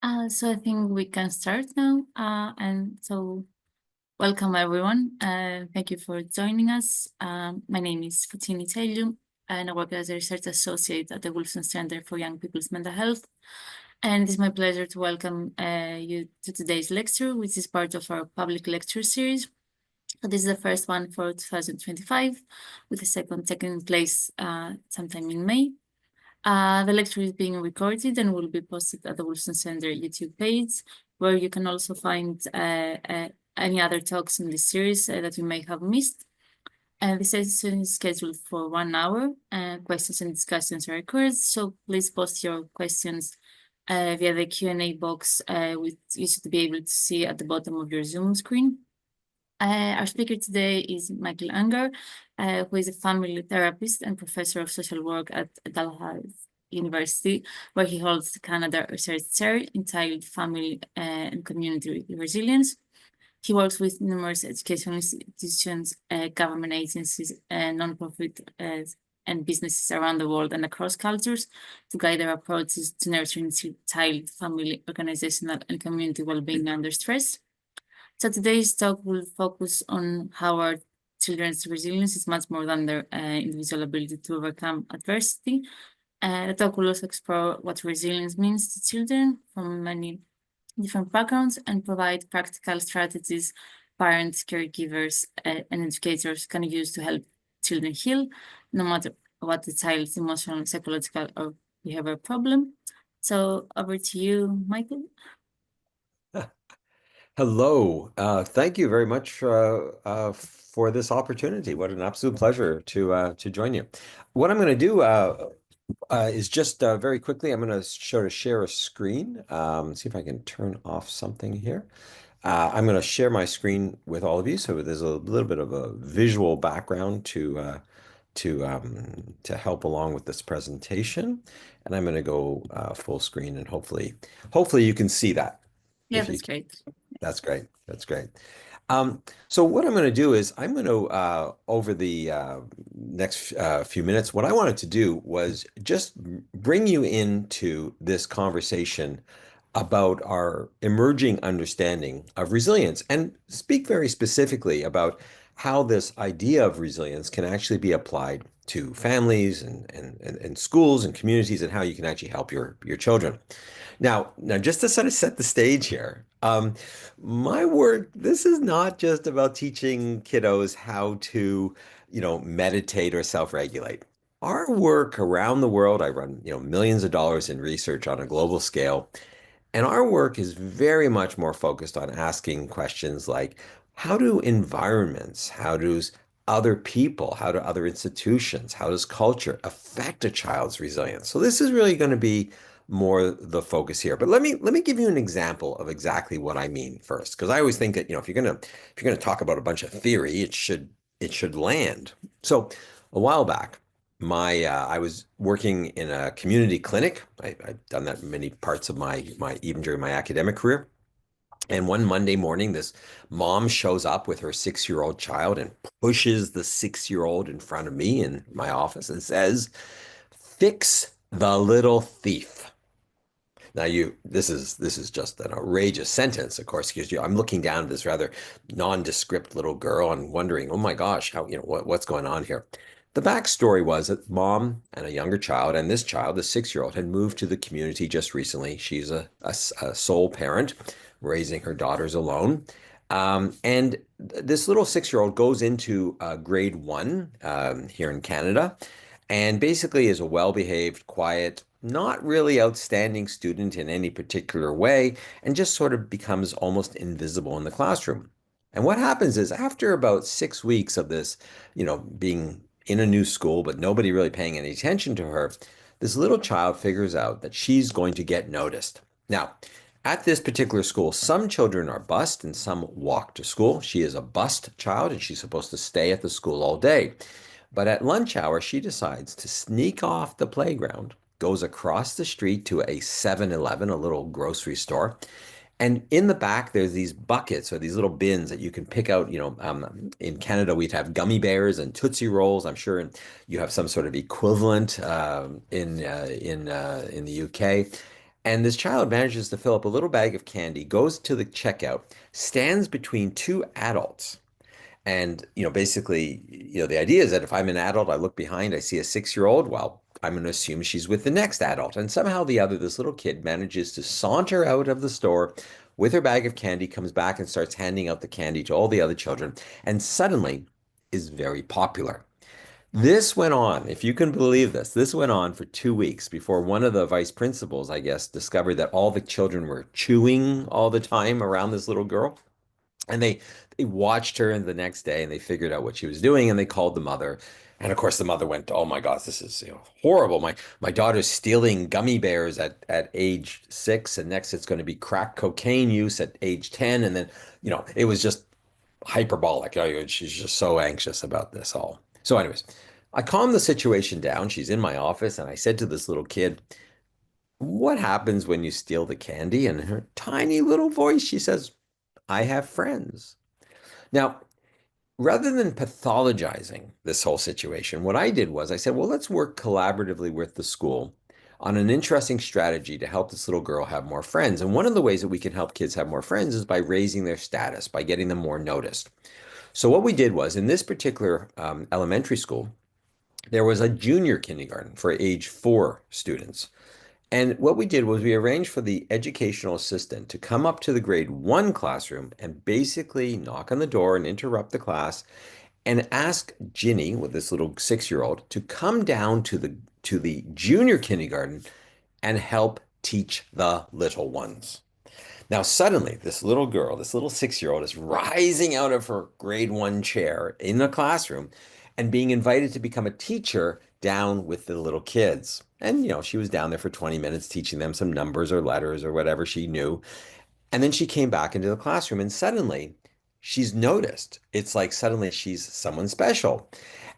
So I think we can start now. Welcome everyone. Thank you for joining us. My name is Fatini Telu, and I work as a research associate at the Wolfson Center for Young People's Mental Health. And it's my pleasure to welcome you to today's lecture, which is part of our public lecture series. So this is the first one for 2025, with the second taking place sometime in May. The lecture is being recorded and will be posted at the Wolfson Center YouTube page, where you can also find any other talks in this series that you may have missed. The session is scheduled for 1 hour. Questions and discussions are encouraged, so please post your questions via the Q&A box, which you should be able to see at the bottom of your Zoom screen. Our speaker today is Michael Ungar, who is a family therapist and professor of social work at Dalhousie University, where he holds the Canada Research Chair entitled Family and Community Resilience. He works with numerous educational institutions, government agencies, nonprofit and businesses around the world and across cultures to guide their approaches to nurturing child, family, organizational, and community well-being under stress. So today's talk will focus on how our children's resilience is much more than their individual ability to overcome adversity. The talk will also explore what resilience means to children from many different backgrounds and provide practical strategies parents, caregivers, and educators can use to help children heal, no matter what the child's emotional, psychological, or behavioral problem. So over to you, Michael. Hello. Thank you very much for this opportunity. What an absolute pleasure to join you. What I'm going to do is just very quickly, I'm going to share a screen. See if I can turn off something here. I'm going to share my screen with all of you, so there's a little bit of a visual background to help along with this presentation. And I'm going to go full screen, and hopefully you can see that. Yeah, that's great. That's great. That's great. So what I'm going to do is I'm going to, over the next few minutes, what I wanted to do was just bring you into this conversation about our emerging understanding of resilience and speak very specifically about how this idea of resilience can actually be applied to families and schools and communities and how you can actually help your children. Now, just to sort of set the stage here, my work, this is not just about teaching kiddos how to, meditate or self-regulate. Our work around the world, I run, millions of dollars in research on a global scale, and our work is very much more focused on asking questions like, how do environments, how does other people, how do other institutions, how does culture affect a child's resilience? So this is really going to be more the focus here. But let me give you an example of exactly what I mean first, because I always think that, if you're gonna talk about a bunch of theory, it should land. So a while back, I was working in a community clinic. I've done that in many parts of my even during my academic career. And one Monday morning, this mom shows up with her 6-year-old child and pushes the 6-year-old in front of me in my office and says, "Fix the little thief." Now this is just an outrageous sentence, of course, because I'm looking down at this rather nondescript little girl and wondering, oh my gosh, how, what's going on here? The backstory was that mom and a younger child, and this child, the 6-year-old, had moved to the community just recently. She's a sole parent, raising her daughters alone. And this little 6-year-old goes into grade 1 here in Canada, and basically is a well-behaved, quiet, not really outstanding student in any particular way, and just sort of becomes almost invisible in the classroom. And what happens is after about 6 weeks of this, being in a new school, but nobody really paying any attention to her, this little child figures out that she's going to get noticed. Now, at this particular school, some children are bused and some walk to school. She is a bused child and she's supposed to stay at the school all day. But at lunch hour, she decides to sneak off the playground, goes across the street to a 7-Eleven, a little grocery store. And in the back, there's these buckets or these little bins that you can pick out. In Canada, we'd have gummy bears and Tootsie Rolls. I'm sure you have some sort of equivalent in the UK. And this child manages to fill up a little bag of candy, goes to the checkout, stands between two adults. And, basically, the idea is that if I'm an adult, I look behind, I see a 6-year-old, well, I'm going to assume she's with the next adult. And somehow the other, this little kid manages to saunter out of the store with her bag of candy, comes back and starts handing out the candy to all the other children, and suddenly is very popular. This went on, if you can believe this went on for 2 weeks before one of the vice principals, I guess, discovered that all the children were chewing all the time around this little girl. And they watched her the next day and they figured out what she was doing and they called the mother. And of course the mother went, "Oh my gosh, this is horrible. My daughter's stealing gummy bears at age 6, and next it's going to be crack cocaine use at age 10." And then, it was just hyperbolic. She's just so anxious about this all. So, anyways, I calmed the situation down. She's in my office, and I said to this little kid, "What happens when you steal the candy?" And in her tiny little voice, she says, "I have friends." Now, rather than pathologizing this whole situation, what I did was I said, well, let's work collaboratively with the school on an interesting strategy to help this little girl have more friends. And one of the ways that we can help kids have more friends is by raising their status, by getting them more noticed. So what we did was in this particular elementary school, there was a junior kindergarten for age 4 students. And what we did was we arranged for the educational assistant to come up to the grade 1 classroom and basically knock on the door and interrupt the class and ask Ginny, with this little 6-year-old, to come down to the junior kindergarten and help teach the little ones. Now, suddenly, this little girl, this little 6-year-old, is rising out of her grade 1 chair in the classroom and being invited to become a teacher down with the little kids. And, she was down there for 20 minutes teaching them some numbers or letters or whatever she knew. And then she came back into the classroom and suddenly she's noticed. It's like suddenly she's someone special.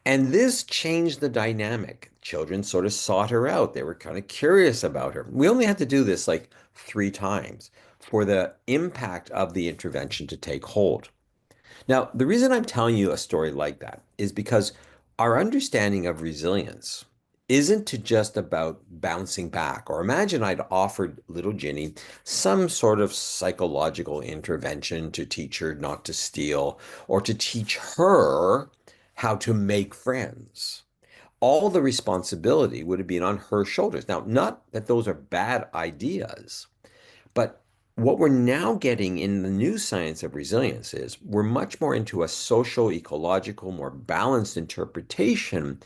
And this changed the dynamic. Children sort of sought her out. They were kind of curious about her. We only had to do this like 3 times for the impact of the intervention to take hold. Now, the reason I'm telling you a story like that is because our understanding of resilience isn't to just about bouncing back. Or imagine I'd offered little Ginny some sort of psychological intervention to teach her not to steal or to teach her how to make friends. All the responsibility would have been on her shoulders. Now, not that those are bad ideas, but what we're now getting in the new science of resilience is we're much more into a social, ecological, more balanced interpretation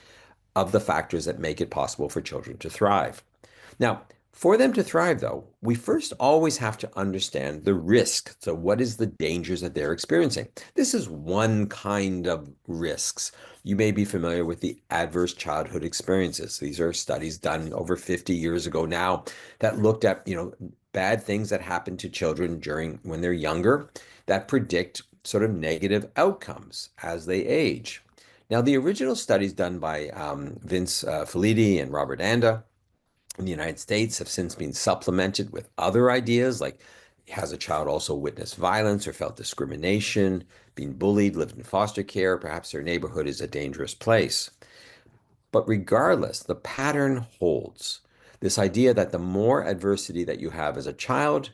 of the factors that make it possible for children to thrive. Now, for them to thrive, though, we first always have to understand the risk. So, what is the dangers that they're experiencing? This is one kind of risks. You may be familiar with the adverse childhood experiences. These are studies done over 50 years ago now that looked at, bad things that happen to children during when they're younger that predict sort of negative outcomes as they age. Now, the original studies done by Vince Felitti and Robert Anda in the United States have since been supplemented with other ideas like has a child also witnessed violence or felt discrimination, been bullied, lived in foster care, perhaps their neighborhood is a dangerous place. But regardless, the pattern holds. This idea that the more adversity that you have as a child,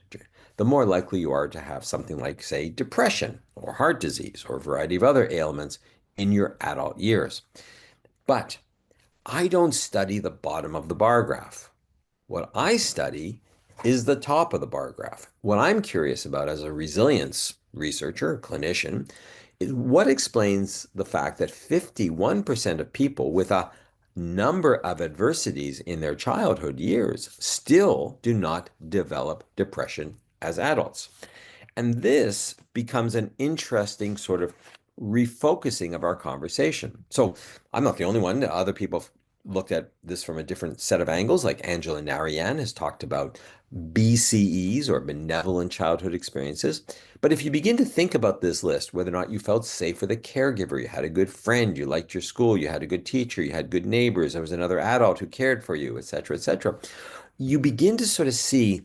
the more likely you are to have something like, say, depression or heart disease or a variety of other ailments in your adult years. But I don't study the bottom of the bar graph. What I study is the top of the bar graph. What I'm curious about as a resilience researcher, clinician, is what explains the fact that 51% of people with a number of adversities in their childhood years still do not develop depression as adults. And this becomes an interesting sort of refocusing of our conversation. So I'm not the only one. Other people have looked at this from a different set of angles, like Angela Narayan has talked about BCEs or benevolent childhood experiences. But if you begin to think about this list, whether or not you felt safe with a caregiver, you had a good friend, you liked your school, you had a good teacher, you had good neighbors, there was another adult who cared for you, etc., you begin to sort of see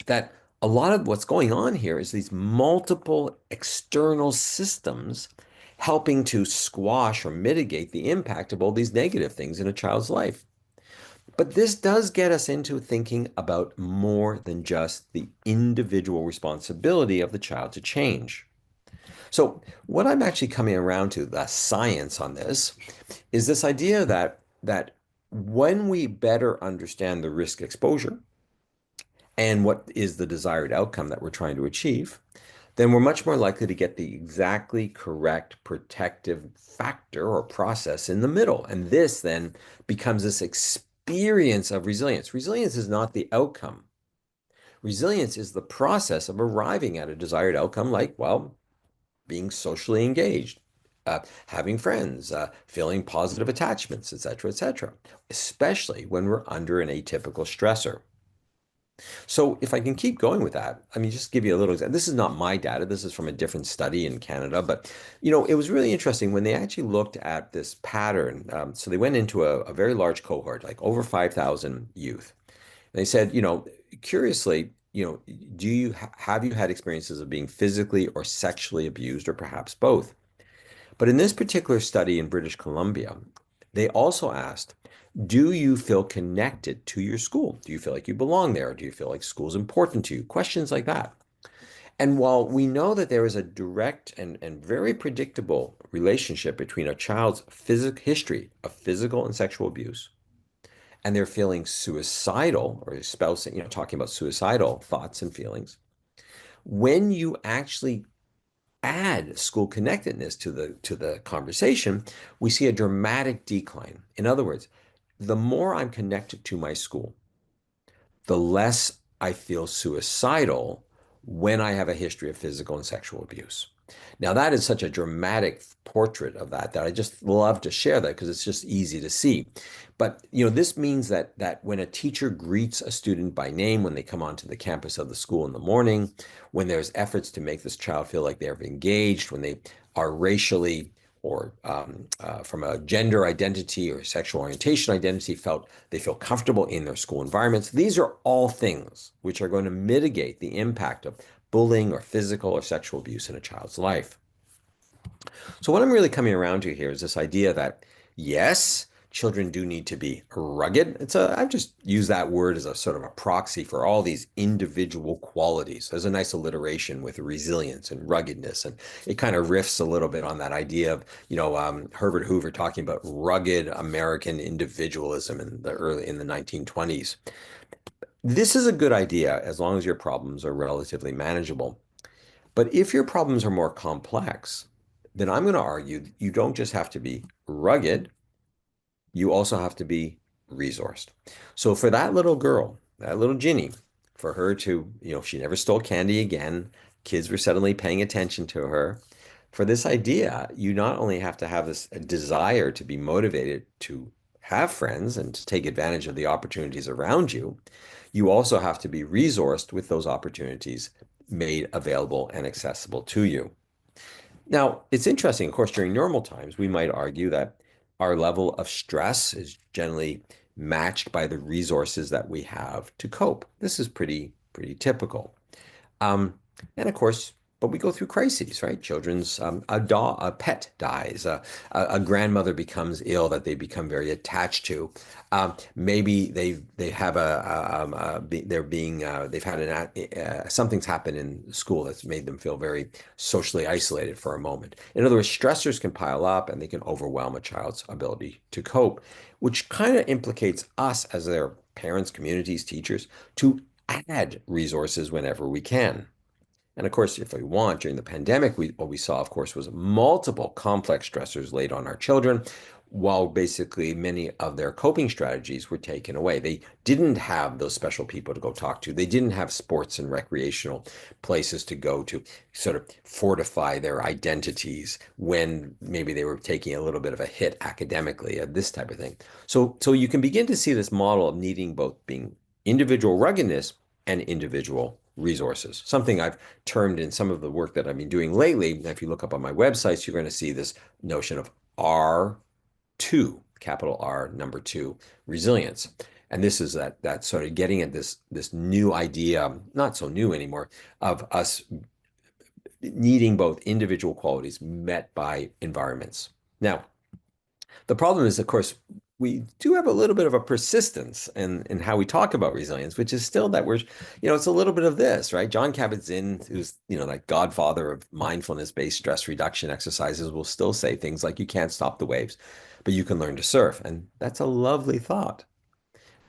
that a lot of what's going on here is these multiple external systems helping to squash or mitigate the impact of all these negative things in a child's life. But this does get us into thinking about more than just the individual responsibility of the child to change. So, what I'm actually coming around to, the science on this, is this idea that when we better understand the risk exposure and what is the desired outcome that we're trying to achieve, then we're much more likely to get the exactly correct protective factor or process in the middle. And this then becomes this experience of resilience. Resilience is not the outcome. Resilience is the process of arriving at a desired outcome, like, well, being socially engaged, having friends, feeling positive attachments, etc., especially when we're under an atypical stressor. So if I can keep going with that, I mean, just give you a little example. This is not my data. This is from a different study in Canada. But, it was really interesting when they actually looked at this pattern. So they went into a very large cohort, like over 5,000 youth. And they said, curiously, do you have you had experiences of being physically or sexually abused, or perhaps both? But in this particular study in British Columbia, they also asked, do you feel connected to your school? Do you feel like you belong there? Do you feel like school's important to you? Questions like that. And while we know that there is a direct and very predictable relationship between a child's history of physical and sexual abuse and their feeling suicidal or espousing, talking about suicidal thoughts and feelings, when you actually add school connectedness to the conversation, we see a dramatic decline. In other words, the more I'm connected to my school, the less I feel suicidal when I have a history of physical and sexual abuse. Now, that is such a dramatic portrait of that I just love to share that because it's just easy to see. But this means that when a teacher greets a student by name when they come onto the campus of the school in the morning, when there's efforts to make this child feel like they're engaged, when they are racially or from a gender identity or sexual orientation identity they feel comfortable in their school environments. These are all things which are going to mitigate the impact of bullying or physical or sexual abuse in a child's life. So what I'm really coming around to here is this idea that yes, children do need to be rugged. I've just used that word as a sort of a proxy for all these individual qualities. There's a nice alliteration with resilience and ruggedness, and it kind of riffs a little bit on that idea of, Herbert Hoover talking about rugged American individualism in the 1920s. This is a good idea as long as your problems are relatively manageable. But if your problems are more complex, then I'm going to argue you don't just have to be rugged, you also have to be resourced. So for that little girl, that little Ginny, for her to, she never stole candy again, kids were suddenly paying attention to her. For this idea, you not only have to have this desire to be motivated to have friends and to take advantage of the opportunities around you, you also have to be resourced with those opportunities made available and accessible to you. Now, it's interesting, of course, during normal times, we might argue that our level of stress is generally matched by the resources that we have to cope. This is pretty typical. Um, and of course, but we go through crises, right? A pet dies, a grandmother becomes ill that they become very attached to. Maybe they have they're being they've had something's happened in school that's made them feel very socially isolated for a moment. In other words, stressors can pile up and they can overwhelm a child's ability to cope, which kind of implicates us as their parents, communities, teachers to add resources whenever we can. And of course, if we want, during the pandemic, what we saw, of course, was multiple complex stressors laid on our children, while basically many of their coping strategies were taken away. They didn't have those special people to go talk to. They didn't have sports and recreational places to go to sort of fortify their identities when maybe they were taking a little bit of a hit academically, this type of thing. So you can begin to see this model of needing both being individual ruggedness and individual resources, something I've termed in some of the work that I've been doing lately. If you look up on my websites, you're going to see this notion of R2, capital R, number two, resilience. And this is that sort of getting at this new idea, not so new anymore, of us needing both individual qualities met by environments. Now, the problem is, of course, we do have a little bit of a persistence in how we talk about resilience, which is still that it's a little bit of this, right? John Kabat-Zinn, who's, like godfather of mindfulness-based stress reduction exercises, will still say things like, you can't stop the waves, but you can learn to surf. And that's a lovely thought.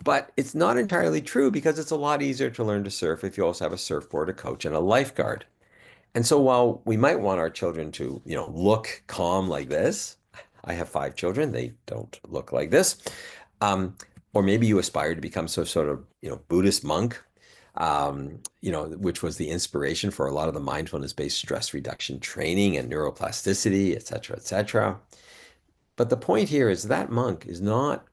But it's not entirely true because it's a lot easier to learn to surf if you also have a surfboard, a coach, and a lifeguard. And so while we might want our children to, look calm like this, I have 5 children, they don't look like this. Or maybe you aspire to become some sort of, Buddhist monk, which was the inspiration for a lot of the mindfulness-based stress reduction training and neuroplasticity, et cetera, et cetera. But the point here is that monk is not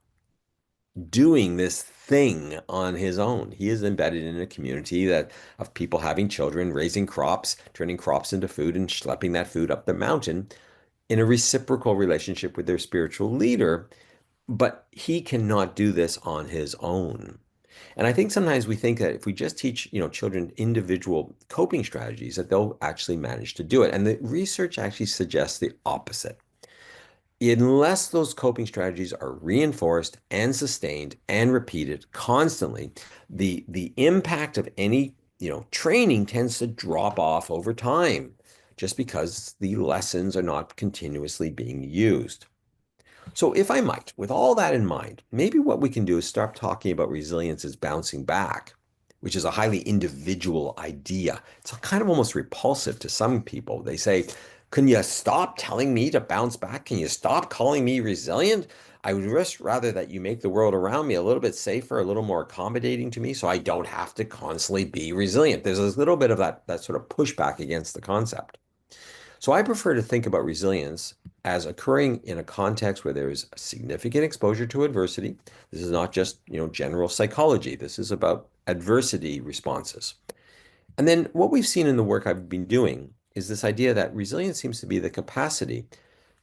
doing this thing on his own. He is embedded in a community that of people having children, raising crops, turning crops into food, and schlepping that food up the mountain in a reciprocal relationship with their spiritual leader. But he cannot do this on his own. And I think sometimes we think that if we just teach, children individual coping strategies, that they'll actually manage to do it. And the research actually suggests the opposite. Unless those coping strategies are reinforced and sustained and repeated constantly, the impact of any, training tends to drop off over time just because the lessons are not continuously being used. So if I might, with all that in mind, maybe what we can do is start talking about resilience as bouncing back, which is a highly individual idea. It's kind of almost repulsive to some people. They say, can you stop telling me to bounce back? Can you stop calling me resilient? I would rather that you make the world around me a little bit safer, a little more accommodating to me, so I don't have to constantly be resilient. There's a little bit of that sort of pushback against the concept. So I prefer to think about resilience as occurring in a context where there is significant exposure to adversity. This is not just, general psychology. This is about adversity responses. And then what we've seen in the work I've been doing is this idea that resilience seems to be the capacity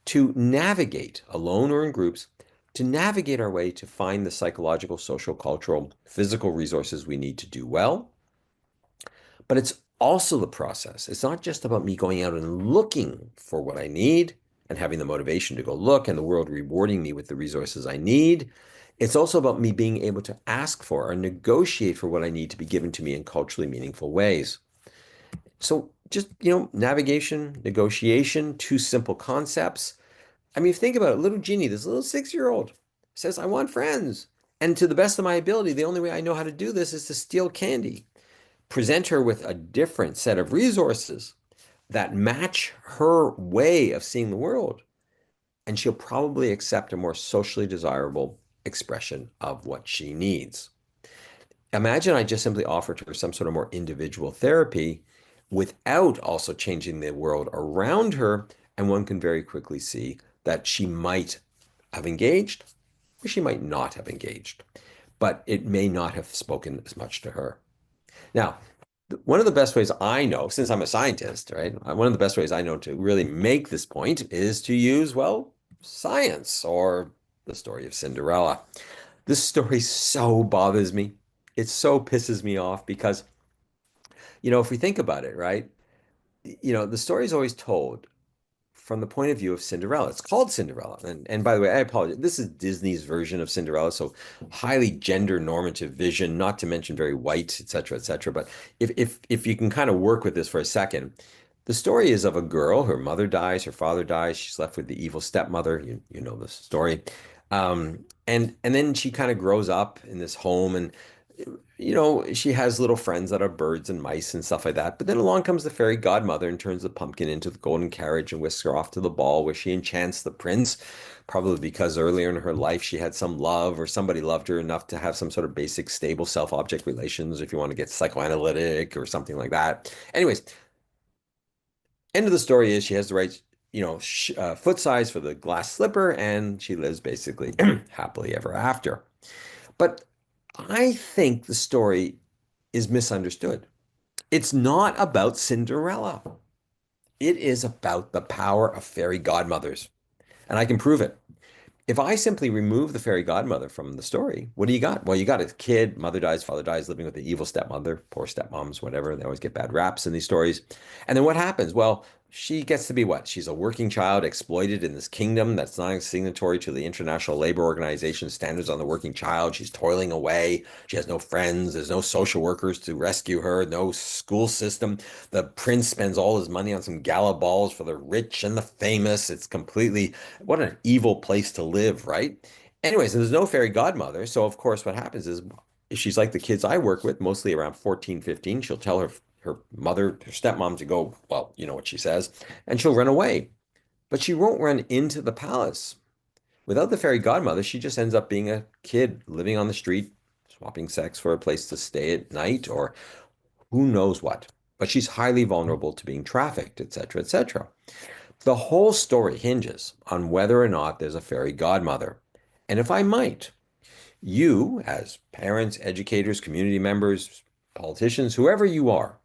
to navigate, alone or in groups, to navigate our way to find the psychological, social, cultural, physical resources we need to do well. But it's also the process. It's not just about me going out and looking for what I need and having the motivation to go look and the world rewarding me with the resources I need. It's also about me being able to ask for or negotiate for what I need to be given to me in culturally meaningful ways. So just, navigation, negotiation, 2 simple concepts. I mean, think about it. Little Jeannie, this little 6-year-old says, I want friends. And to the best of my ability, the only way I know how to do this is to steal candy. Present her with a different set of resources that match her way of seeing the world, and she'll probably accept a more socially desirable expression of what she needs. Imagine I just simply offered her some sort of more individual therapy without also changing the world around her, and one can very quickly see that she might have engaged or she might not have engaged, but it may not have spoken as much to her. Now, one of the best ways I know, since I'm a scientist, right? One of the best ways I know to really make this point is to use, well, science or the story of Cinderella. This story so bothers me. It so pisses me off because, if we think about it, right? The story is always told from the point of view of Cinderella. It's called Cinderella. And by the way, I apologize. This is Disney's version of Cinderella, so highly gender normative vision, not to mention very white, et cetera, et cetera. But if you can kind of work with this for a second, the story is of a girl, her mother dies, her father dies, she's left with the evil stepmother. You know the story. And then she kind of grows up in this home and she has little friends that are birds and mice and stuff like that. But then along comes the fairy godmother and turns the pumpkin into the golden carriage and whisks her off to the ball where she enchants the prince, probably because earlier in her life she had some love or somebody loved her enough to have some sort of basic stable self-object relations, if you want to get psychoanalytic or something like that. Anyways, end of the story is she has the right, foot size for the glass slipper and she lives basically happily ever after. But I think the story is misunderstood. It's not about Cinderella. It is about the power of fairy godmothers. And I can prove it. If I simply remove the fairy godmother from the story, what do you got? Well, you got a kid, mother dies, father dies, living with the evil stepmother, poor stepmoms, whatever. They always get bad raps in these stories. And then what happens? Well, she gets to be what? She's a working child exploited in this kingdom that's not signatory to the International Labor Organization standards on the working child. She's toiling away. She has no friends. There's no social workers to rescue her, no school system. The prince spends all his money on some gala balls for the rich and the famous. It's completely, what an evil place to live, right? Anyways, and there's no fairy godmother. So, of course, what happens is she's like the kids I work with, mostly around 14, 15. She'll tell her mother, her stepmom to go, well, you know what she says, and she'll run away. But she won't run into the palace. Without the fairy godmother, she just ends up being a kid living on the street, swapping sex for a place to stay at night, or who knows what. But she's highly vulnerable to being trafficked, etc., etc. The whole story hinges on whether or not there's a fairy godmother. And if I might, you, as parents, educators, community members, politicians, whoever you are,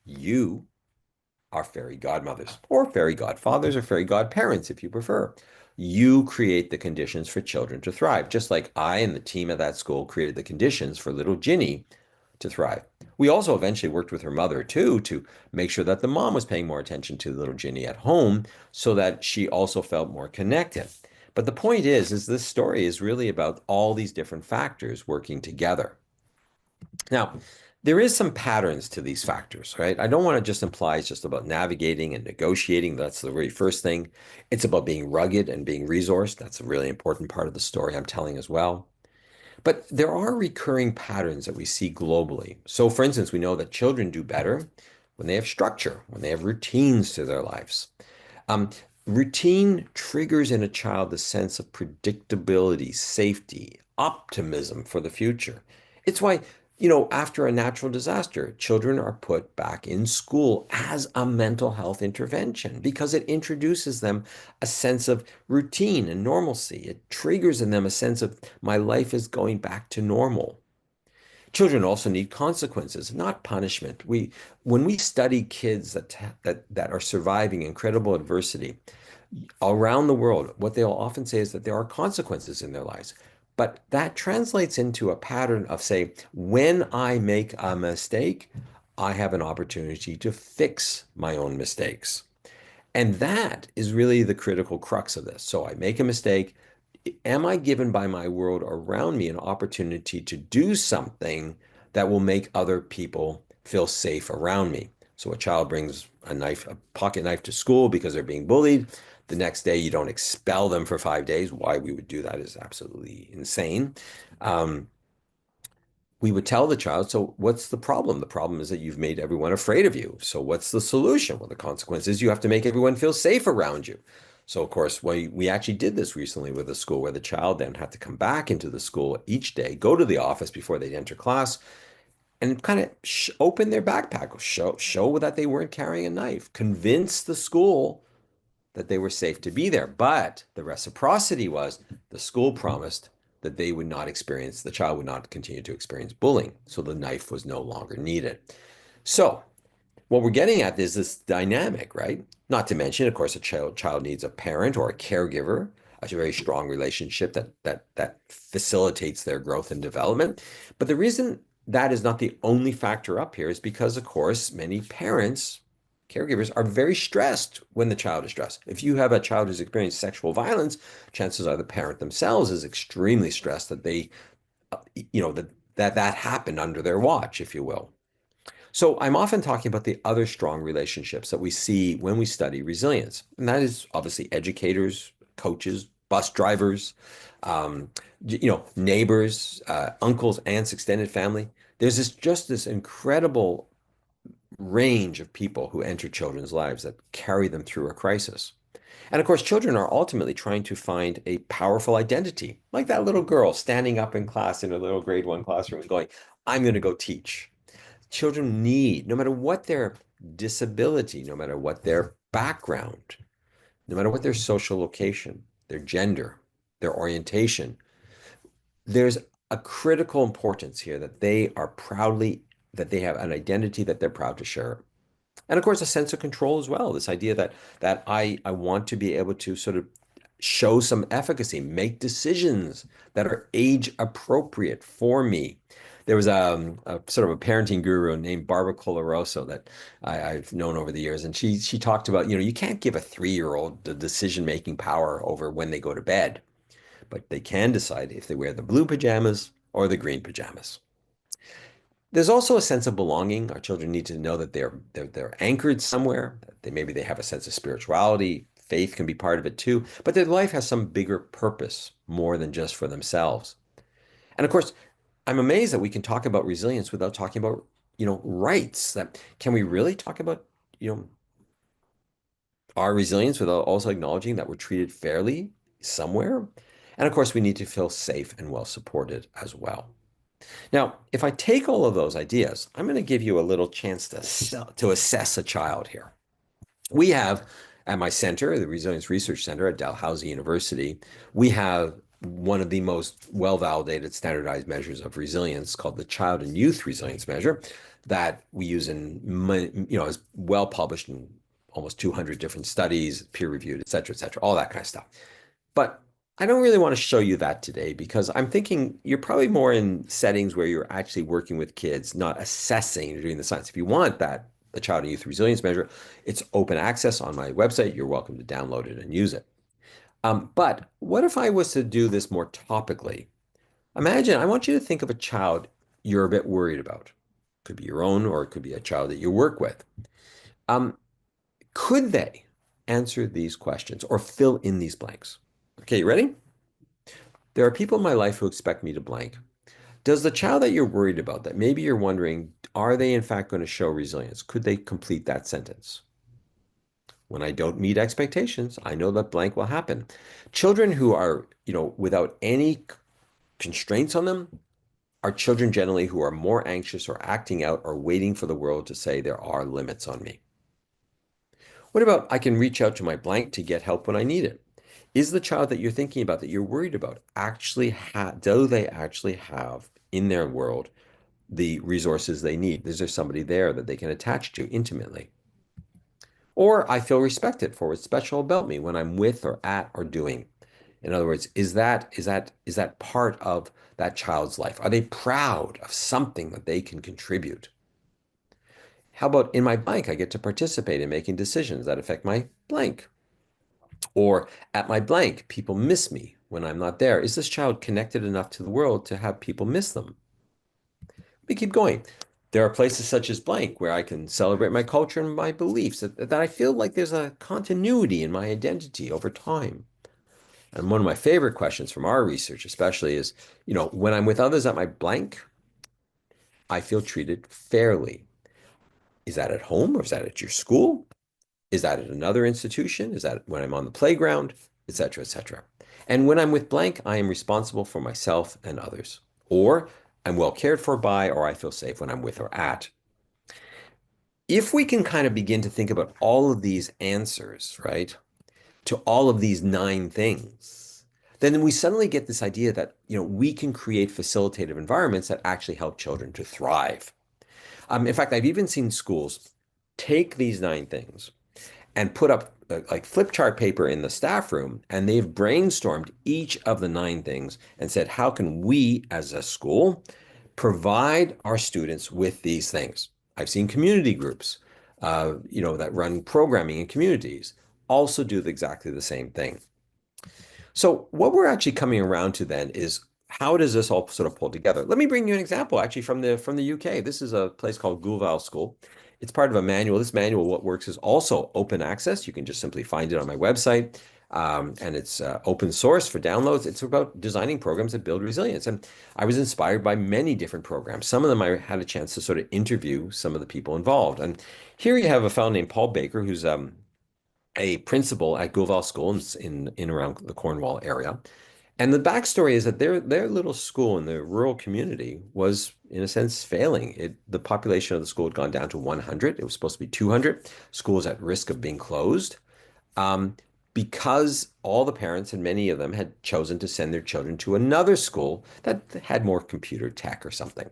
you are fairy godmothers or fairy godfathers or fairy godparents, if you prefer. You create the conditions for children to thrive, just like I and the team at that school created the conditions for little Ginny to thrive. We also eventually worked with her mother too to make sure that the mom was paying more attention to little Ginny at home so that she also felt more connected. But the point is this story is really about all these different factors working together. Now, there is some patterns to these factors, right? I don't want to just imply it's just about navigating and negotiating. That's the very first thing. It's about being rugged and being resourced. That's a really important part of the story I'm telling as well. But there are recurring patterns that we see globally. So, for instance, we know that children do better when they have structure, when they have routines to their lives. Um, Routine triggers in a child the sense of predictability, safety, optimism for the future. It's why, after a natural disaster, children are put back in school as a mental health intervention because it introduces them a sense of routine and normalcy. It triggers in them a sense of my life is going back to normal. Children also need consequences, not punishment. When we study kids that are surviving incredible adversity around the world, what they'll often say is that there are consequences in their lives. But that translates into a pattern of, say, when I make a mistake, I have an opportunity to fix my own mistakes. And that is really the critical crux of this. So I make a mistake. Am I given by my world around me an opportunity to do something that will make other people feel safe around me? So a child brings a knife, a pocket knife to school because they're being bullied. The next day, you don't expel them for 5 days. Why we would do that is absolutely insane. Um, we would tell the child, so what's the problem? The problem is that you've made everyone afraid of you. So what's the solution? Well, the consequence is you have to make everyone feel safe around you. So of course, we actually did this recently with a school where the child then had to come back into the school each day, go to the office before they'd enter class, and kind of open their backpack, show that they weren't carrying a knife, convince the school that they were safe to be there. But the reciprocity was the school promised that they would not experience, the child would not continue to experience bullying. So the knife was no longer needed. So what we're getting at is this dynamic, right? Not to mention, of course, a child needs a parent or a caregiver, a very strong relationship that facilitates their growth and development. But the reason that is not the only factor up here is because, of course, many parents, caregivers are very stressed when the child is stressed. If you have a child who's experienced sexual violence, chances are the parent themselves is extremely stressed that they, that happened under their watch, if you will. So I'm often talking about the other strong relationships that we see when we study resilience, and that is obviously educators, coaches, bus drivers, um, neighbors, uncles, aunts, extended family. There's this incredible range of people who enter children's lives that carry them through a crisis. And of course, children are ultimately trying to find a powerful identity, like that little girl standing up in class in a little grade one classroom and going, I'm going to go teach. Children need, no matter what their disability, no matter what their background, no matter what their social location, their gender, their orientation, there's a critical importance here that that they have an identity that they're proud to share. And of course, a sense of control as well. This idea that I want to be able to sort of show some efficacy, make decisions that are age appropriate for me. There was a sort of a parenting guru named Barbara Coloroso that I've known over the years, and she talked about, you can't give a 3-year-old the decision-making power over when they go to bed, but they can decide if they wear the blue pajamas or the green pajamas. There's also a sense of belonging. Our children need to know that they're anchored somewhere. Maybe they have a sense of spirituality. Faith can be part of it too, but their life has some bigger purpose more than just for themselves. And of course, I'm amazed that we can talk about resilience without talking about, rights. That can we really talk about, our resilience without also acknowledging that we're treated fairly somewhere? And of course, we need to feel safe and well supported as well. Now, if I take all of those ideas, I'm going to give you a little chance to assess a child here. We have at my center, the Resilience Research Center at Dalhousie University, we have one of the most well-validated standardized measures of resilience called the Child and Youth Resilience Measure that we use is well published in almost 200 different studies, peer-reviewed, et cetera, all that kind of stuff. But I don't really want to show you that today because I'm thinking you're probably more in settings where you're actually working with kids, not assessing or doing the science. If you want that, the Child and Youth Resilience Measure, it's open access on my website. You're welcome to download it and use it. But what if I was to do this more topically? Imagine, I want you to think of a child you're a bit worried about. Could be your own, or it could be a child that you work with. Um, could they answer these questions or fill in these blanks? Okay, you ready? There are people in my life who expect me to blank. Does the child that you're worried about, that maybe you're wondering, are they in fact going to show resilience? Could they complete that sentence? When I don't meet expectations, I know that blank will happen. Children who are, without any constraints on them are children generally who are more anxious or acting out or waiting for the world to say there are limits on me. What about I can reach out to my blank to get help when I need it? Is the child that you're thinking about, that you're worried about, do they actually have in their world the resources they need? Is there somebody there that they can attach to intimately? Or I feel respected for what's special about me when I'm with or at or doing. In other words, is that part of that child's life? Are they proud of something that they can contribute? How about in my blank, I get to participate in making decisions that affect my blank? Or at my blank, people miss me when I'm not there. Is this child connected enough to the world to have people miss them? We keep going. There are places such as blank where I can celebrate my culture and my beliefs, that I feel like there's a continuity in my identity over time. And one of my favorite questions from our research, especially, is, when I'm with others at my blank, I feel treated fairly. Is that at home, or is that at your school? Is that at another institution? Is that when I'm on the playground, et cetera, et cetera? And when I'm with blank, I am responsible for myself and others. Or I'm well cared for by, or I feel safe when I'm with or at. If we can kind of begin to think about all of these answers, right, to all of these 9 things, then we suddenly get this idea that, we can create facilitative environments that actually help children to thrive. In fact, I've even seen schools take these 9 things and put up like flip chart paper in the staff room, and they've brainstormed each of the 9 things and said, how can we as a school provide our students with these things? I've seen community groups, that run programming in communities also do exactly the same thing. So what we're actually coming around to then is, how does this all sort of pull together? Let me bring you an example actually from the UK. This is a place called Gulval School. It's part of a manual. This manual, what works, is also open access. You can just simply find it on my website. And it's open source for downloads. It's about designing programs that build resilience. And I was inspired by many different programs. Some of them I had a chance to sort of interview some of the people involved. And here you have a fellow named Paul Baker, who's a principal at Gulval School in around the Cornwall area. And the backstory is that their little school in the rural community was, in a sense, failing. The population of the school had gone down to 100. It was supposed to be 200. Schools at risk of being closed, because all the parents, and many of them, had chosen to send their children to another school that had more computer tech or something.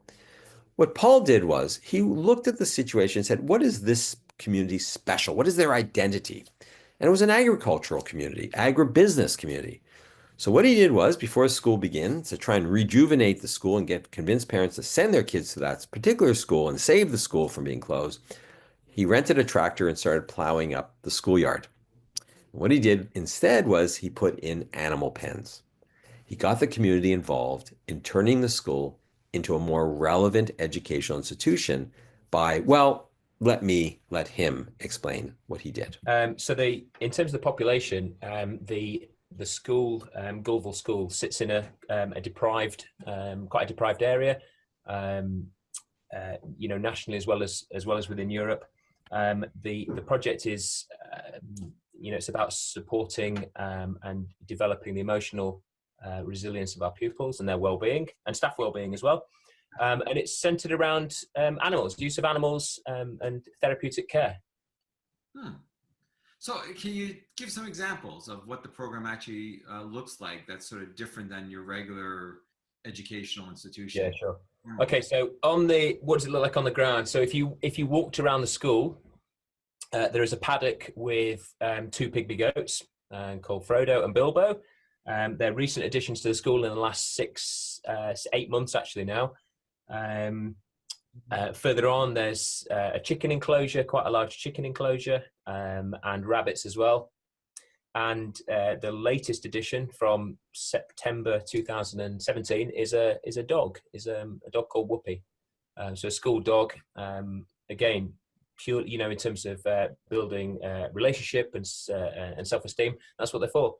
What Paul did was he looked at the situation and said, what is this community special? What is their identity? And it was an agricultural community, agribusiness community. So what he did was, before school began, to try and rejuvenate the school and get convince parents to send their kids to that particular school and save the school from being closed, he rented a tractor and started plowing up the schoolyard. What he did instead was he put in animal pens. He got the community involved in turning the school into a more relevant educational institution by, well, let him explain what he did. In terms of the population, the school, Gulville School, sits in a deprived, quite a deprived area. Um, Nationally as well as within Europe. The project is, it's about supporting and developing the emotional resilience of our pupils and their well-being and staff well-being as well. And it's centered around animals, use of animals, and therapeutic care. Hmm. So can you give some examples of what the program actually looks like that's sort of different than your regular educational institution? Yeah, sure. Okay, so what does it look like on the ground? So if you walked around the school, there is a paddock with two pygmy goats called Frodo and Bilbo. They're recent additions to the school in the last 8 months actually now. Further on, there's a chicken enclosure, quite a large chicken enclosure, and rabbits as well. And the latest addition from September 2017 is a dog, a dog called Whoopi. So a school dog, again, pure, in terms of building relationship and self-esteem. That's what they're for.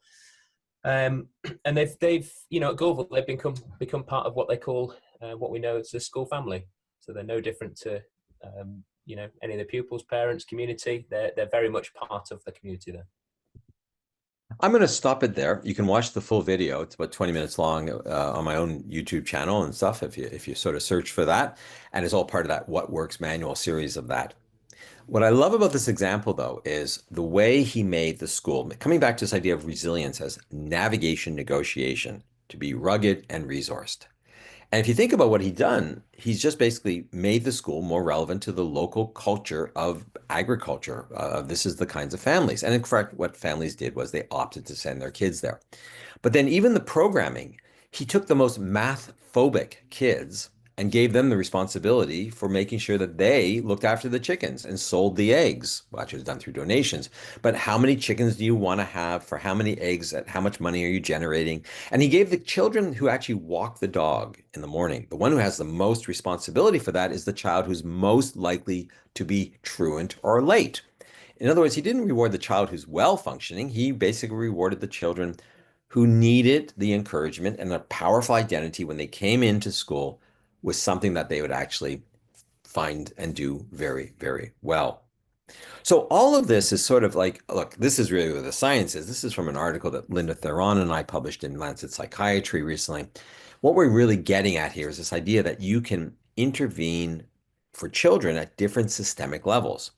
And they've at Gulville, they've become part of what they call what we know as the school family. So they're no different to any of the pupils, parents, community. They're very much part of the community there. I'm going to stop it there. You can watch the full video. It's about 20 minutes long on my own YouTube channel and stuff if you sort of search for that. And it's all part of that What Works manual series of that. What I love about this example, though, is the way he made the school, coming back to this idea of resilience as navigation negotiation, to be rugged and resourced. And if you think about what he's done, he's just basically made the school more relevant to the local culture of agriculture. This is the kinds of families. And in fact, what families did was they opted to send their kids there. But then even the programming, he took the most math phobic kids and gave them the responsibility for making sure that they looked after the chickens and sold the eggs. Well, actually, it was done through donations. But how many chickens do you want to have for how many eggs? At how much money are you generating? And he gave the children who actually walk the dog in the morning, the one who has the most responsibility for that is the child who's most likely to be truant or late. In other words, he didn't reward the child who's well functioning. He basically rewarded the children who needed the encouragement and a powerful identity when they came into school with something that they would actually find and do very, very well. So all of this is sort of like, look, this is really where the science is. This is from an article that Linda Theron and I published in Lancet Psychiatry recently. What we're really getting at here is this idea that you can intervene for children at different systemic levels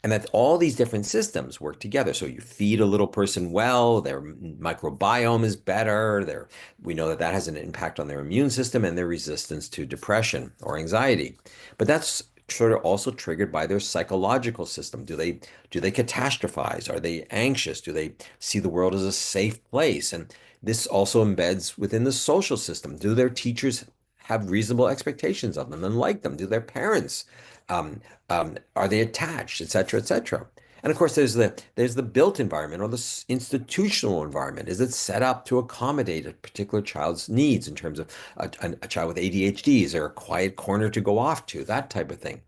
and that all these different systems work together. So you feed a little person well, their microbiome is better. We know that that has an impact on their immune system and their resistance to depression or anxiety. But that's sort of also triggered by their psychological system. Do they catastrophize? Are they anxious? Do they see the world as a safe place? And this also embeds within the social system. Do their teachers have reasonable expectations of them and like them? Do their parents are they attached, et cetera, et cetera? And of course, there's the built environment or the institutional environment. Is it set up to accommodate a particular child's needs in terms of a child with ADHD? Is there a quiet corner to go off to? That type of thing.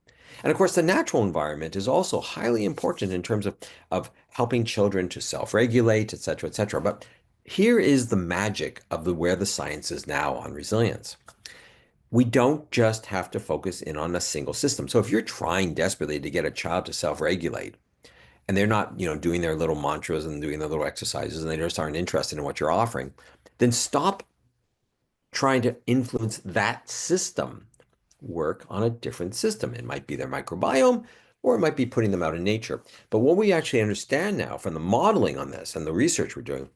And of course, the natural environment is also highly important in terms of helping children to self-regulate, et cetera, et cetera. But here is the magic of where the science is now on resilience. We don't just have to focus in on a single system. So if you're trying desperately to get a child to self-regulate and they're not, doing their little mantras and doing their little exercises and they just aren't interested in what you're offering, then stop trying to influence that system. Work on a different system. It might be their microbiome or it might be putting them out in nature. But what we actually understand now from the modeling on this and the research we're doing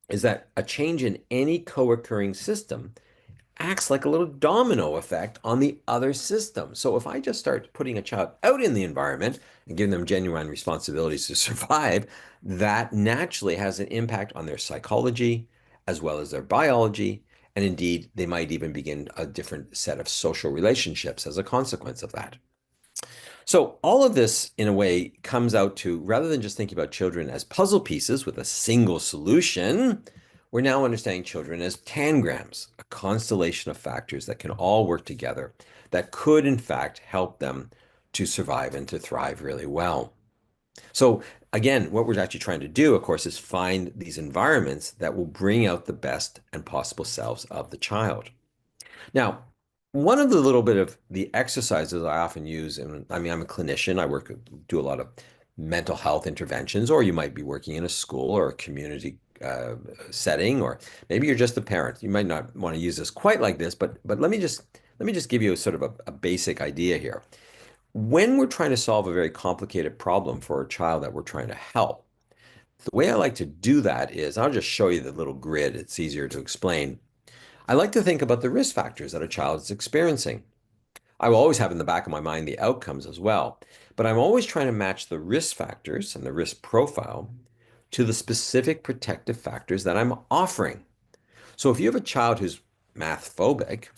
is that a change in any co-occurring system acts like a little domino effect on the other system. So if I just start putting a child out in the environment and giving them genuine responsibilities to survive, that naturally has an impact on their psychology, as well as their biology, and indeed, they might even begin a different set of social relationships as a consequence of that. So all of this, in a way, comes out to, rather than just thinking about children as puzzle pieces with a single solution, we're now understanding children as tangrams, a constellation of factors that can all work together that could, in fact, help them to survive and to thrive really well. So again, what we're actually trying to do, of course, is find these environments that will bring out the best and possible selves of the child. Now, one of the little bit of the exercises I often use, and I mean, I'm a clinician, do a lot of mental health interventions, or you might be working in a school or a community setting, or maybe you're just a parent. You might not want to use this quite like this, but let me just give you a sort of a basic idea here. When we're trying to solve a very complicated problem for a child that we're trying to help, the way I like to do that is, I'll just show you the little grid. It's easier to explain. I like to think about the risk factors that a child is experiencing. I will always have in the back of my mind the outcomes as well, but I'm always trying to match the risk factors and the risk profile to the specific protective factors that I'm offering. So if you have a child who's math phobic,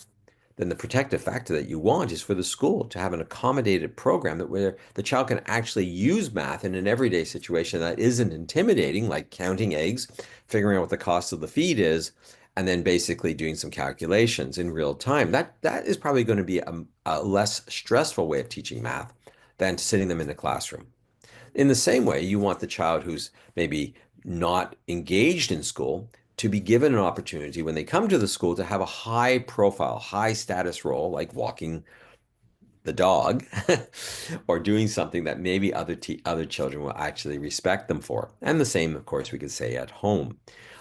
then the protective factor that you want is for the school to have an accommodated program that where the child can actually use math in an everyday situation that isn't intimidating, like counting eggs, figuring out what the cost of the feed is, and then basically doing some calculations in real time. That is probably going to be a less stressful way of teaching math than sitting them in the classroom. In the same way, you want the child who's maybe not engaged in school to be given an opportunity when they come to the school to have a high profile, high status role, like walking the dog or doing something that maybe other children will actually respect them for. And the same, of course, we could say at home.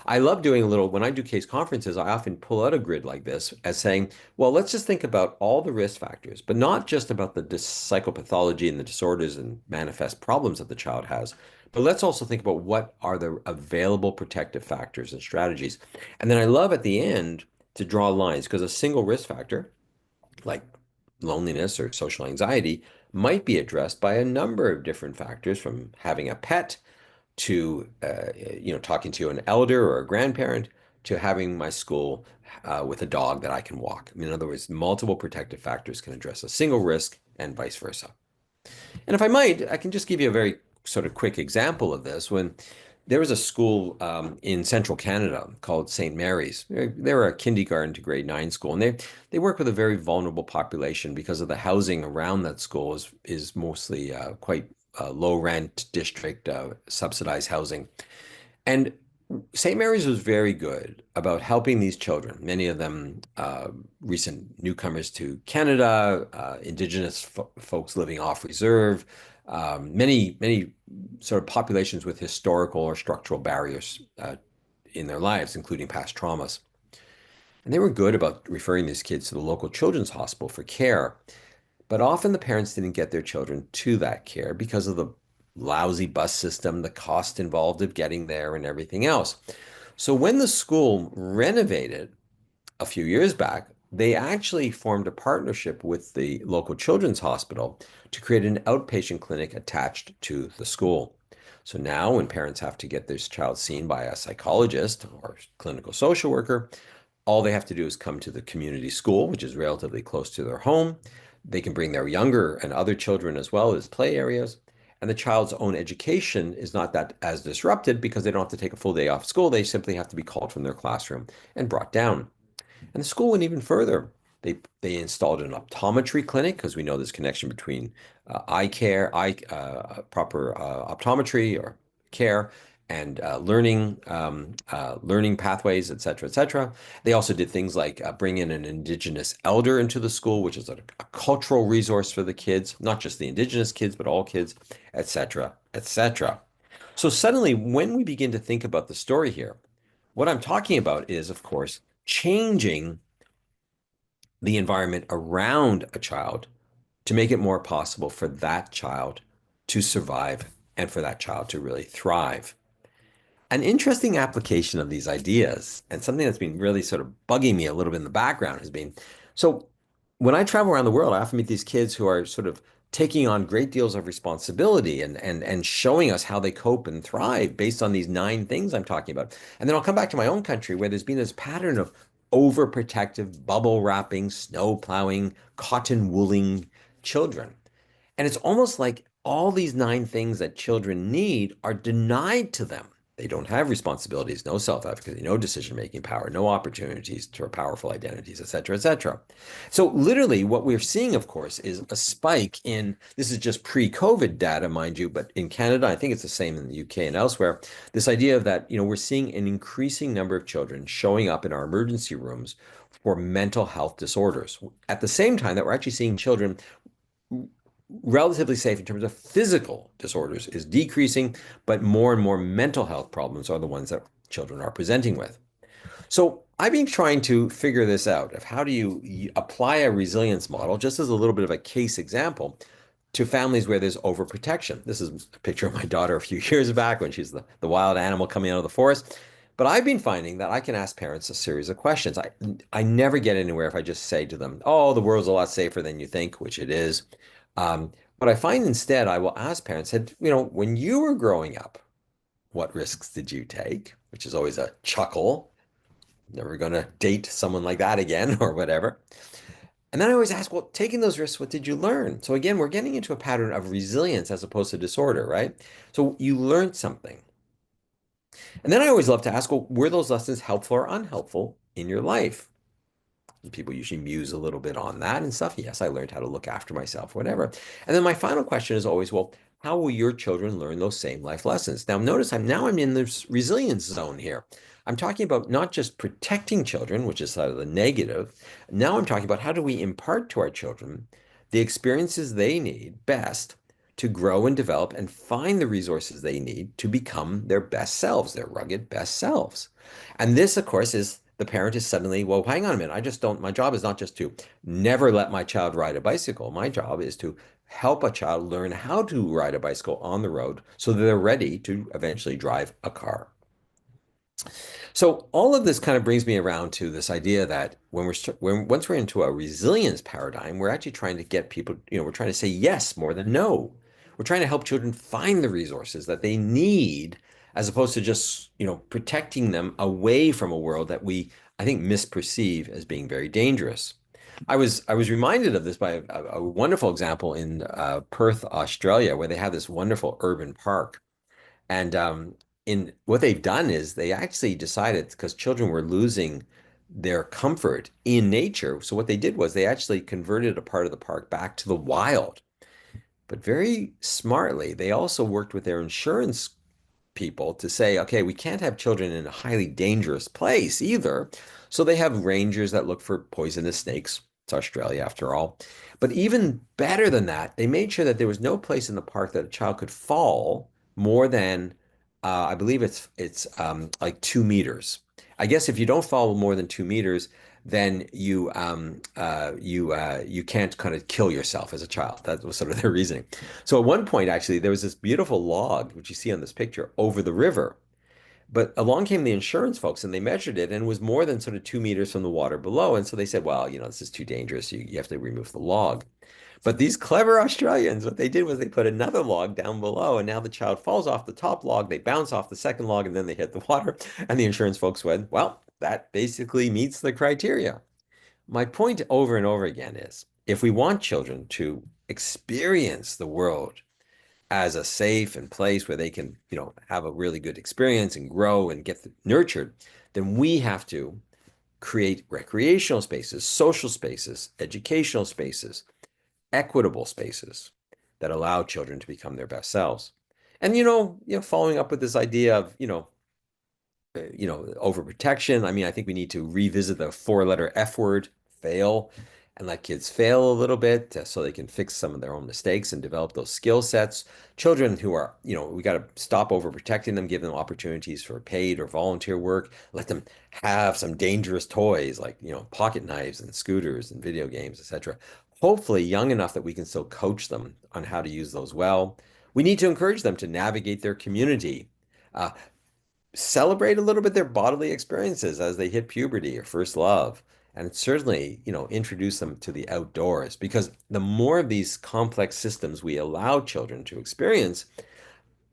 I love doing when I do case conferences, I often pull out a grid like this as saying, well, let's just think about all the risk factors, but not just about the psychopathology and the disorders and manifest problems that the child has, but let's also think about what are the available protective factors and strategies. And then I love at the end to draw lines, because a single risk factor, like loneliness or social anxiety, might be addressed by a number of different factors, from having a pet to talking to an elder or a grandparent, to having my school with a dog that I can walk. I mean, in other words, multiple protective factors can address a single risk and vice versa. And if I might, I can just give you a very sort of quick example of this. When there was a school in central Canada called St. Mary's. They were a kindergarten to grade 9 school, and they work with a very vulnerable population because of the housing around that school is mostly quite low rent district, subsidized housing. And St. Mary's was very good about helping these children, many of them recent newcomers to Canada, Indigenous folks living off reserve, many sort of populations with historical or structural barriers in their lives, including past traumas. And they were good about referring these kids to the local children's hospital for care. But often the parents didn't get their children to that care because of the lousy bus system, the cost involved of getting there, and everything else. So when the school renovated a few years back, they actually formed a partnership with the local children's hospital to create an outpatient clinic attached to the school. So now when parents have to get their child seen by a psychologist or clinical social worker, all they have to do is come to the community school, which is relatively close to their home. They can bring their younger and other children as well as play areas. And the child's own education is not that as disrupted because they don't have to take a full day off school. They simply have to be called from their classroom and brought down. And the school went even further. They installed an optometry clinic, because we know there's connection between eye care, proper optometry or care, and learning pathways, et cetera, et cetera. They also did things like bring in an Indigenous elder into the school, which is a cultural resource for the kids, not just the Indigenous kids, but all kids, et cetera, et cetera. So suddenly, when we begin to think about the story here, what I'm talking about is, of course, changing the environment around a child to make it more possible for that child to survive and for that child to really thrive. An interesting application of these ideas, and something that's been really sort of bugging me a little bit in the background, has been, so when I travel around the world, I often meet these kids who are sort of taking on great deals of responsibility and showing us how they cope and thrive based on these 9 things I'm talking about. And then I'll come back to my own country where there's been this pattern of overprotective, bubble wrapping, snow plowing, cotton wooling children. And it's almost like all these 9 things that children need are denied to them. They don't have responsibilities, no self-efficacy, no decision-making power, no opportunities for powerful identities, et cetera, et cetera. So literally what we're seeing, of course, is a spike in, this is just pre-COVID data, mind you, but in Canada, I think it's the same in the UK and elsewhere, this idea of that, we're seeing an increasing number of children showing up in our emergency rooms for mental health disorders. At the same time that we're actually seeing children relatively safe in terms of physical disorders is decreasing, but more and more mental health problems are the ones that children are presenting with. So I've been trying to figure this out of how do you apply a resilience model, just as a little bit of a case example, to families where there's overprotection. This is a picture of my daughter a few years back when she's the wild animal coming out of the forest. But I've been finding that I can ask parents a series of questions. I never get anywhere if I just say to them, oh, the world's a lot safer than you think, which it is. But I find instead I will ask parents, when you were growing up, what risks did you take? Which is always a chuckle. Never going to date someone like that again or whatever. And then I always ask, well, taking those risks, what did you learn? So again, we're getting into a pattern of resilience as opposed to disorder, right? So you learned something. And then I always love to ask, well, were those lessons helpful or unhelpful in your life? And people usually muse a little bit on that and stuff. Yes, I learned how to look after myself, whatever. And then my final question is always, well, how will your children learn those same life lessons? Now, notice I'm in this resilience zone here. I'm talking about not just protecting children, which is sort of the negative. Now I'm talking about how do we impart to our children the experiences they need best to grow and develop and find the resources they need to become their best selves, their rugged best selves. And this, of course, is the parent is suddenly, well, hang on a minute. My job is not just to never let my child ride a bicycle. My job is to help a child learn how to ride a bicycle on the road so that they're ready to eventually drive a car. So all of this kind of brings me around to this idea that once we're into a resilience paradigm, we're actually trying to get people, we're trying to say yes more than no. We're trying to help children find the resources that they need, as opposed to just, protecting them away from a world that I think, misperceive as being very dangerous. I was reminded of this by a wonderful example in Perth, Australia, where they have this wonderful urban park. And in what they've done is they actually decided, because children were losing their comfort in nature. So what they did was they actually converted a part of the park back to the wild. But very smartly, they also worked with their insurance people to say, okay, we can't have children in a highly dangerous place either. So they have rangers that look for poisonous snakes. It's Australia after all. But even better than that, they made sure that there was no place in the park that a child could fall more than, I believe it's like 2 meters. I guess if you don't fall more than 2 meters, then you can't kind of kill yourself as a child. That was sort of their reasoning. So at one point, actually, there was this beautiful log, which you see on this picture, over the river. But along came the insurance folks and they measured it and it was more than sort of 2 meters from the water below. And so they said, well, this is too dangerous. You have to remove the log. But these clever Australians, what they did was they put another log down below, and now the child falls off the top log, they bounce off the second log, and then they hit the water. And the insurance folks went, well, that basically meets the criteria. My point over and over again is, if we want children to experience the world as a safe and place where they can, have a really good experience and grow and get nurtured, then we have to create recreational spaces, social spaces, educational spaces, equitable spaces that allow children to become their best selves. And following up with this idea of overprotection. I mean, I think we need to revisit the 4-letter F word, fail, and let kids fail a little bit so they can fix some of their own mistakes and develop those skill sets. Children who are, we got to stop overprotecting them, give them opportunities for paid or volunteer work, let them have some dangerous toys like, pocket knives and scooters and video games, etc. Hopefully young enough that we can still coach them on how to use those well. We need to encourage them to navigate their community. Celebrate a little bit their bodily experiences as they hit puberty or first love, and certainly, introduce them to the outdoors, because the more of these complex systems we allow children to experience,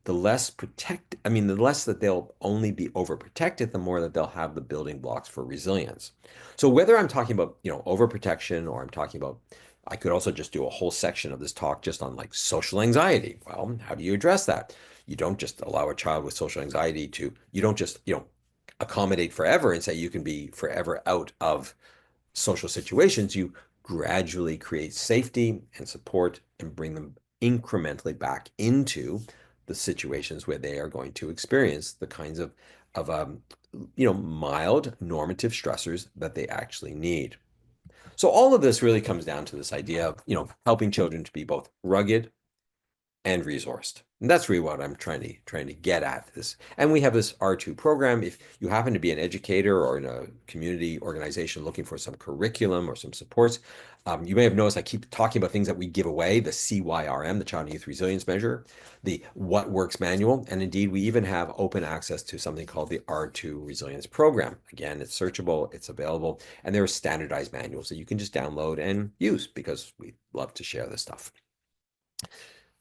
the less the less that they'll only be overprotected, the more that they'll have the building blocks for resilience. So whether I'm talking about, overprotection, or I'm talking about, I could also just do a whole section of this talk just on like social anxiety. Well, how do you address that? You don't just allow a child with social anxiety you don't just, accommodate forever and say you can be forever out of social situations. You gradually create safety and support and bring them incrementally back into the situations where they are going to experience the kinds of mild normative stressors that they actually need. So all of this really comes down to this idea of, helping children to be both rugged and resourced. And that's really what I'm trying to get at this. And we have this R2 program. If you happen to be an educator or in a community organization looking for some curriculum or some supports, you may have noticed I keep talking about things that we give away: the CYRM, the Child and Youth Resilience Measure, the What Works Manual, and indeed we even have open access to something called the R2 Resilience Program. Again, it's searchable, it's available, and there are standardized manuals that you can just download and use, because we love to share this stuff.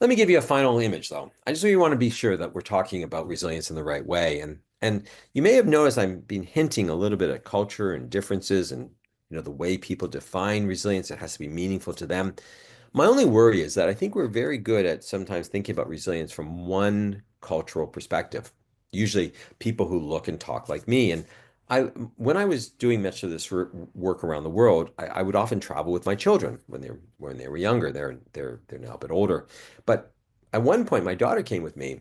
Let me give you a final image, though. I just really want to be sure that we're talking about resilience in the right way. And you may have noticed I've been hinting a little bit at culture and differences, and the way people define resilience. It has to be meaningful to them. My only worry is that I think we're very good at sometimes thinking about resilience from one cultural perspective, usually people who look and talk like me. And when I was doing much of this work around the world, I would often travel with my children when they were younger. They're now a bit older, but at one point, my daughter came with me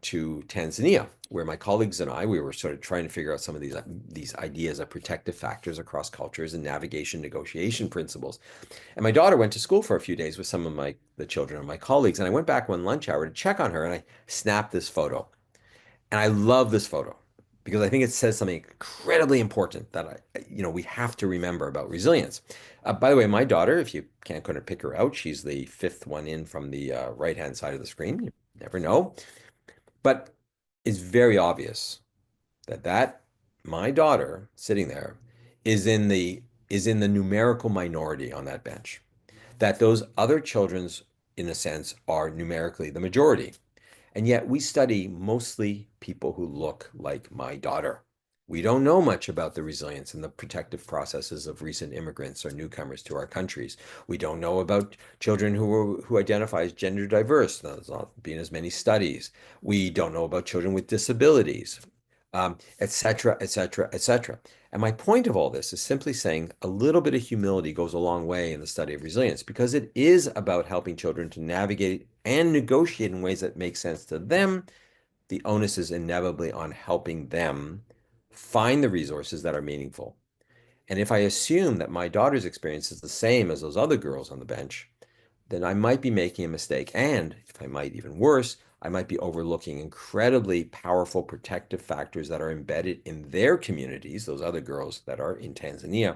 to Tanzania, where my colleagues and we were sort of trying to figure out some of these ideas of protective factors across cultures and navigation negotiation principles. And my daughter went to school for a few days with some of the children of my colleagues. And I went back one lunch hour to check on her, and I snapped this photo. And I love this photo because I think it says something incredibly important that we have to remember about resilience. By the way, my daughter, if you can't kind of pick her out, she's the fifth one in from the right-hand side of the screen. You never know. But it's very obvious that my daughter sitting there is in the numerical minority on that bench. That those other children's, in a sense, are numerically the majority. And yet we study mostly people who look like my daughter. We don't know much about the resilience and the protective processes of recent immigrants or newcomers to our countries. We don't know about children who identify as gender diverse. There's not been as many studies. We don't know about children with disabilities, et cetera, et cetera, et cetera. And my point of all this is simply saying a little bit of humility goes a long way in the study of resilience, because it is about helping children to navigate and negotiate in ways that make sense to them. The onus is inevitably on helping them find the resources that are meaningful. And if I assume that my daughter's experience is the same as those other girls on the bench, then I might be making a mistake. And if I might, even worse, I might be overlooking incredibly powerful protective factors that are embedded in their communities, those other girls that are in Tanzania,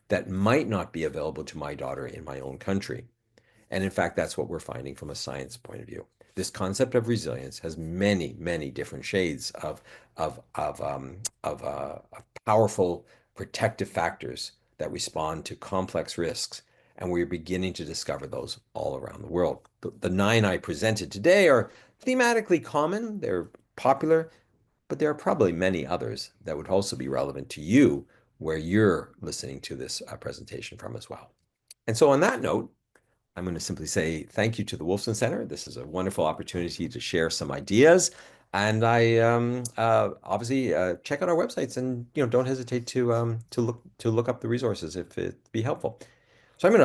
that might not be available to my daughter in my own country. And in fact, that's what we're finding from a science point of view. This concept of resilience has many, many different shades of powerful protective factors that respond to complex risks. And we're beginning to discover those all around the world. The 9 I presented today are thematically common, they're popular, but there are probably many others that would also be relevant to you where you're listening to this presentation from as well. And so on that note, I'm going to simply say thank you to the Wolfson Center. This is a wonderful opportunity to share some ideas. And I obviously check out our websites, and don't hesitate to look up the resources if it be helpful. So I'm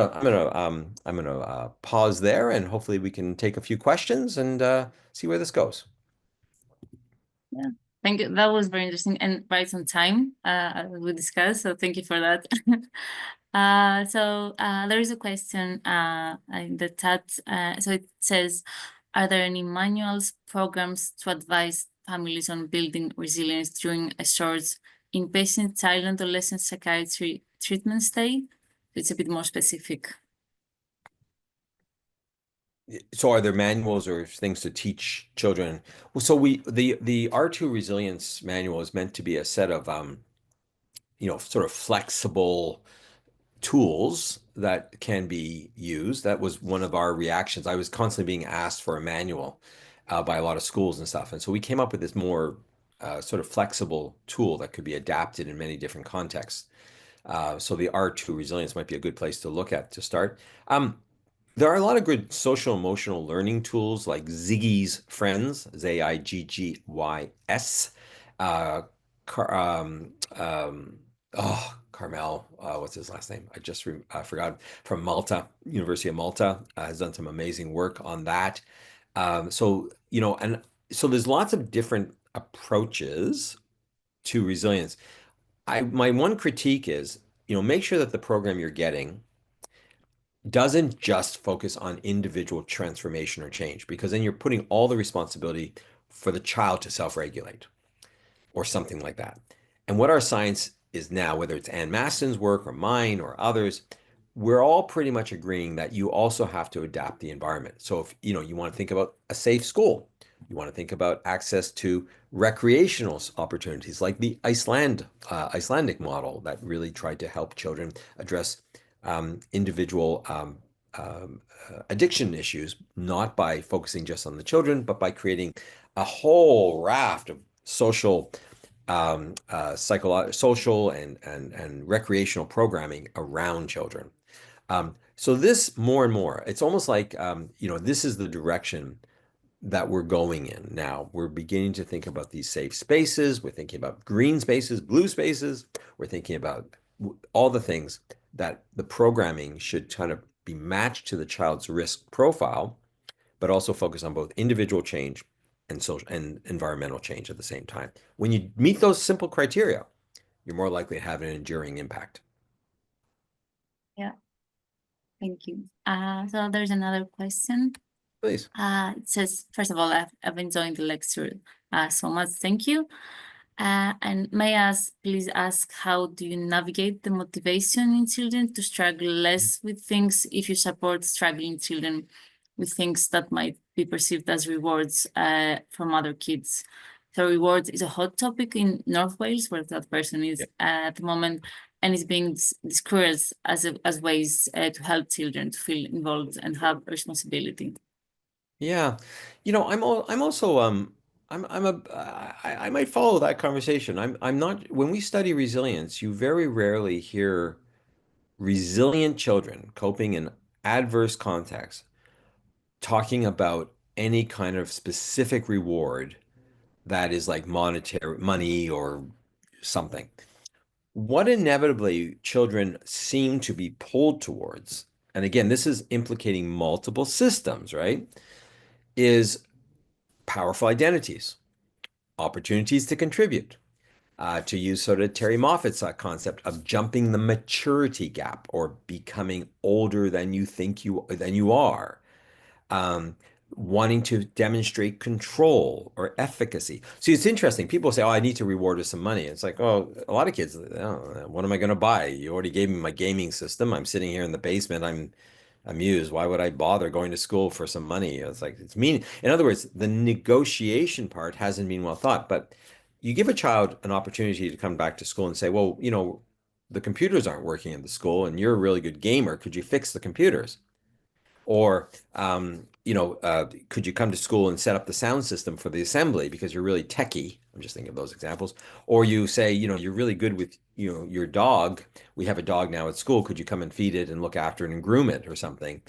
gonna pause there, and hopefully we can take a few questions and see where this goes. Yeah, thank you. That was very interesting and right on time, as we discussed. So thank you for that. There is a question in the chat. So it says, are there any manuals, programs to advise families on building resilience during a short inpatient child and adolescent psychiatry treatment stay? It's a bit more specific. So are there manuals or things to teach children? Well, so the R2 Resilience Manual is meant to be a set of sort of flexible tools that can be used. That was one of our reactions. I was constantly being asked for a manual by a lot of schools and stuff. And so we came up with this more sort of flexible tool that could be adapted in many different contexts. So the R2 resilience might be a good place to look at to start. There are a lot of good social emotional learning tools like Ziggy's Friends, Ziggys. Uh, Car Carmel, what's his last name? I forgot. From Malta, University of Malta, has done some amazing work on that. And so there's lots of different approaches to resilience. My one critique is, make sure that the program you're getting doesn't just focus on individual transformation or change, because then you're putting all the responsibility for the child to self-regulate or something like that. And what our science is now, whether it's Ann Maston's work or mine or others, we're all pretty much agreeing that you also have to adapt the environment. So if you want to think about a safe school, you want to think about access to recreational opportunities like the Icelandic model that really tried to help children address individual addiction issues, not by focusing just on the children, but by creating a whole raft of social, social and recreational programming around children. So this more and more, it's almost like, this is the direction that we're going in now. We're beginning to think about these safe spaces. We're thinking about green spaces, blue spaces. We're thinking about all the things that the programming should kind of be matched to the child's risk profile, but also focus on both individual change and social and environmental change at the same time. When you meet those simple criteria, you're more likely to have an enduring impact. Yeah, thank you. So there's another question. Please. It says, first of all, I've enjoyed the lecture so much. Thank you. And may I please ask, how do you navigate the motivation in children to struggle less with things if you support struggling children with things that might be perceived as rewards from other kids? So rewards is a hot topic in North Wales, where that person is at the moment, and is being discouraged as ways to help children to feel involved and have responsibility. Yeah, I'm also I might follow that conversation. I'm not when we study resilience, you very rarely hear resilient children coping in adverse contexts talking about any kind of specific reward that is like monetary money or something. What inevitably children seem to be pulled towards, and again, this is implicating multiple systems, right? Is powerful identities, opportunities to contribute, to use sort of Terry Moffat's concept of jumping the maturity gap or becoming older than you are, wanting to demonstrate control or efficacy. See, it's interesting. People say, "Oh, I need to reward with some money." It's like, oh, a lot of kids, oh, what am I going to buy? You already gave me my gaming system. I'm sitting here in the basement. I'm amused. Why would I bother going to school for some money? It's like, it's mean. In other words, the negotiation part hasn't been well thought, but you give a child an opportunity to come back to school and say, well, the computers aren't working in the school and you're a really good gamer. Could you fix the computers? Or, could you come to school and set up the sound system for the assembly because you're really techie? I'm just thinking of those examples. Or you say, you're really good with, your dog. We have a dog now at school. Could you come and feed it and look after it and groom it or something?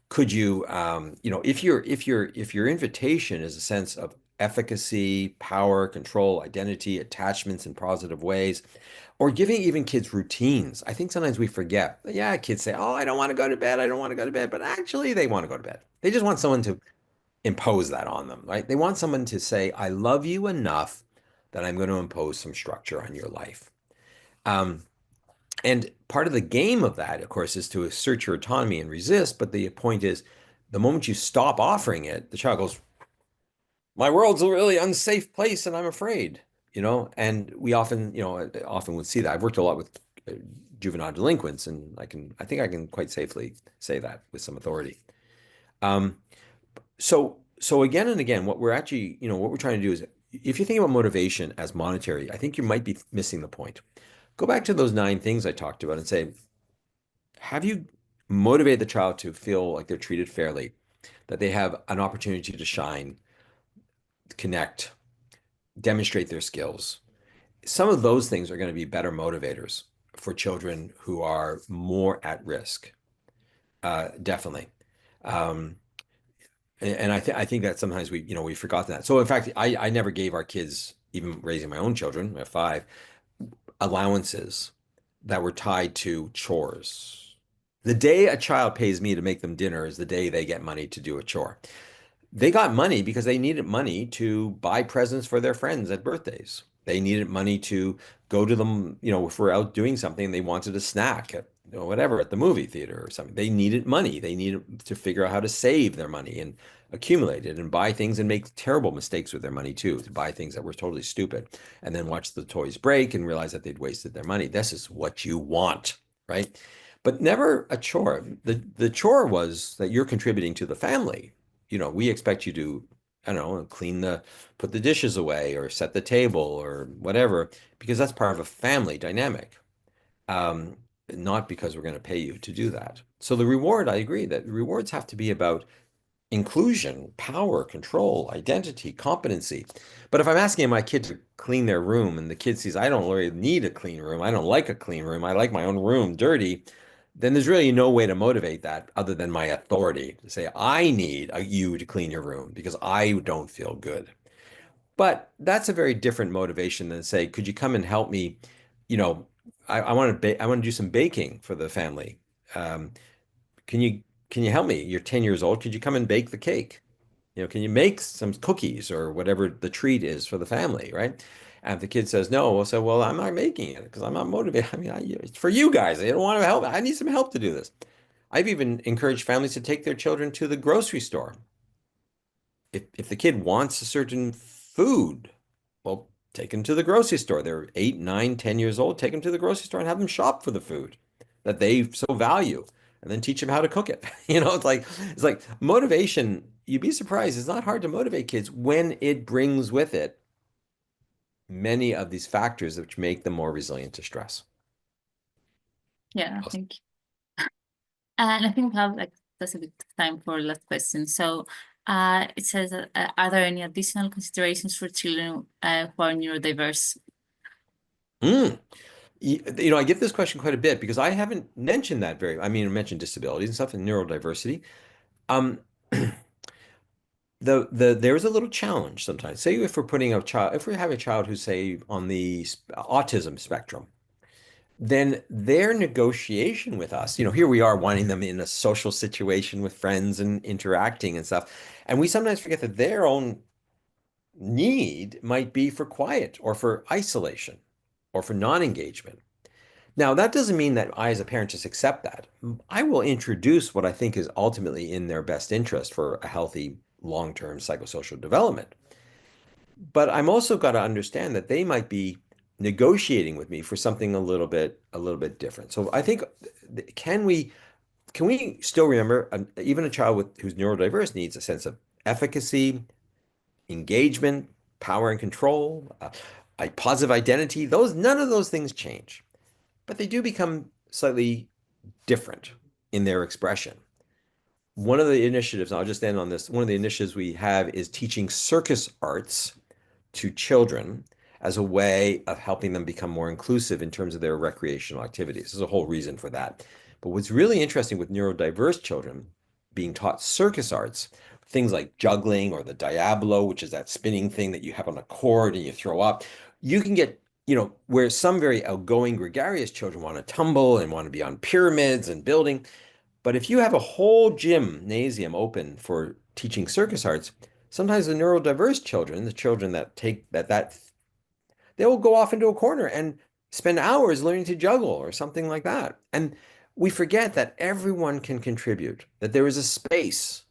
Could you, if your invitation is a sense of efficacy, power, control, identity, attachments in positive ways, or giving even kids routines. I think sometimes we forget. Yeah, kids say, "Oh, I don't want to go to bed. I don't want to go to bed." But actually, they want to go to bed. They just want someone to impose that on them, right? They want someone to say, "I love you enough that I'm going to impose some structure on your life." Um, and part of the game of that, of course, is to assert your autonomy and resist. But the point is, the moment you stop offering it, the child goes, my world's a really unsafe place and I'm afraid, and we often would see that. I've worked a lot with juvenile delinquents, and I think I can quite safely say that with some authority. So again and again, what we're trying to do is if you think about motivation as monetary, I think you might be missing the point. Go back to those 9 things I talked about and say, have you motivated the child to feel like they're treated fairly, that they have an opportunity to shine, connect, demonstrate their skills? Some of those things are going to be better motivators for children who are more at risk. Definitely. Um, and I think that sometimes we've forgotten that. So in fact, I never gave our kids, even raising my own children, I have 5, allowances that were tied to chores. The day a child pays me to make them dinner is the day they get money to do a chore. They got money because they needed money to buy presents for their friends at birthdays. They needed money to go to them, if we're out doing something, they wanted a snack at, whatever, at the movie theater or something. They needed money. They needed to figure out how to save their money and accumulate it and buy things and make terrible mistakes with their money too, to buy things that were totally stupid and then watch the toys break and realize that they'd wasted their money. This is what you want, right? But never a chore. The chore was that you're contributing to the family. We expect you to, I don't know, put the dishes away or set the table or whatever, because that's part of a family dynamic. Not because we're going to pay you to do that. So the reward, I agree that rewards have to be about inclusion, power, control, identity, competency. But if I'm asking my kid to clean their room and the kid sees, I don't really need a clean room, I don't like a clean room, I like my own room dirty, then there's really no way to motivate that other than my authority to say, I need you to clean your room because I don't feel good. But that's a very different motivation than say, could you come and help me? You know, I want to do some baking for the family. Um, can you can you help me? You're 10 years old. Could you come and bake the cake? Can you make some cookies or whatever the treat is for the family, right? And if the kid says no, we'll say, well, I'm not making it because I'm not motivated. I mean, it's for you guys. I don't want to help. I need some help to do this. I've even encouraged families to take their children to the grocery store. If the kid wants a certain food, well, take them to the grocery store. They're 8, 9, 10 years old. Take them to the grocery store and have them shop for the food that they so value, and then teach them how to cook it. It's like motivation. You'd be surprised. It's not hard to motivate kids when it brings with it many of these factors which make them more resilient to stress. Yeah, thank you. And I think we have that's a bit of time for last question. So it says, are there any additional considerations for children who are neurodiverse? I get this question quite a bit because I haven't mentioned that I mentioned disabilities and stuff and neurodiversity. Um, there's a little challenge sometimes. Say if we have a child who's say on the autism spectrum, then their negotiation with us, here we are wanting them in a social situation with friends and interacting and stuff. And we sometimes forget that their own need might be for quiet or for isolation or for non-engagement. Now, that doesn't mean that I, as a parent, just accept that. I will introduce what I think is ultimately in their best interest for a healthy long-term psychosocial development. But I'm also got to understand that they might be negotiating with me for something a little bit different. So I think, can we still remember even a child who's neurodiverse needs a sense of efficacy, engagement, power and control, a positive identity. None of those things change, but they do become slightly different in their expression. One of the initiatives, I'll just end on this, one of the initiatives we have is teaching circus arts to children as a way of helping them become more inclusive in terms of their recreational activities. There's a whole reason for that. But what's really interesting with neurodiverse children being taught circus arts, things like juggling or the Diablo, which is that spinning thing that you have on a cord and you throw up, you can get, where some very outgoing, gregarious children want to tumble and want to be on pyramids and building. But if you have a whole gymnasium open for teaching circus arts, sometimes the neurodiverse children, the children that take that they will go off into a corner and spend hours learning to juggle or something like that. And we forget that everyone can contribute, that there is a space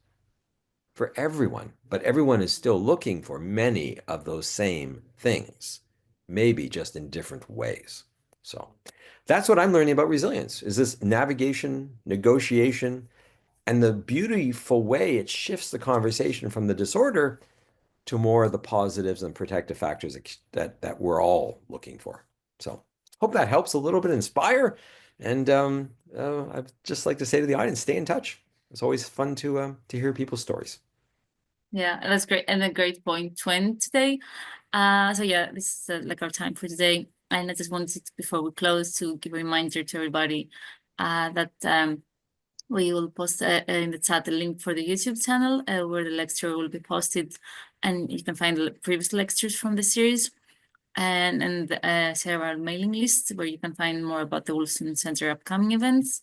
for everyone, but everyone is still looking for many of those same things, maybe just in different ways. So that's what I'm learning about resilience, is this navigation, negotiation, and the beautiful way it shifts the conversation from the disorder to more of the positives and protective factors that we're all looking for. So hope that helps a little bit inspire. And I'd just like to say to the audience, stay in touch. It's always fun to hear people's stories. Yeah, that's great, and a great point to end today. So yeah, this is like our time for today, and I just wanted, before we close, to give a reminder to everybody that we will post in the chat the link for the YouTube channel where the lecture will be posted, and you can find the previous lectures from the series, and several mailing lists where you can find more about the Wolfson Center upcoming events.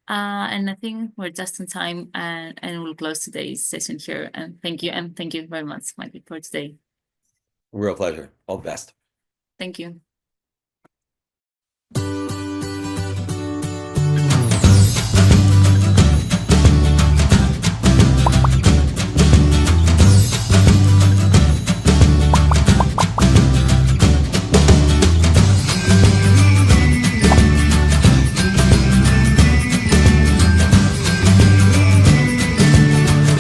And I think we're just in time, and we'll close today's session here. And thank you very much, Michael, for today. Real pleasure. All the best. Thank you.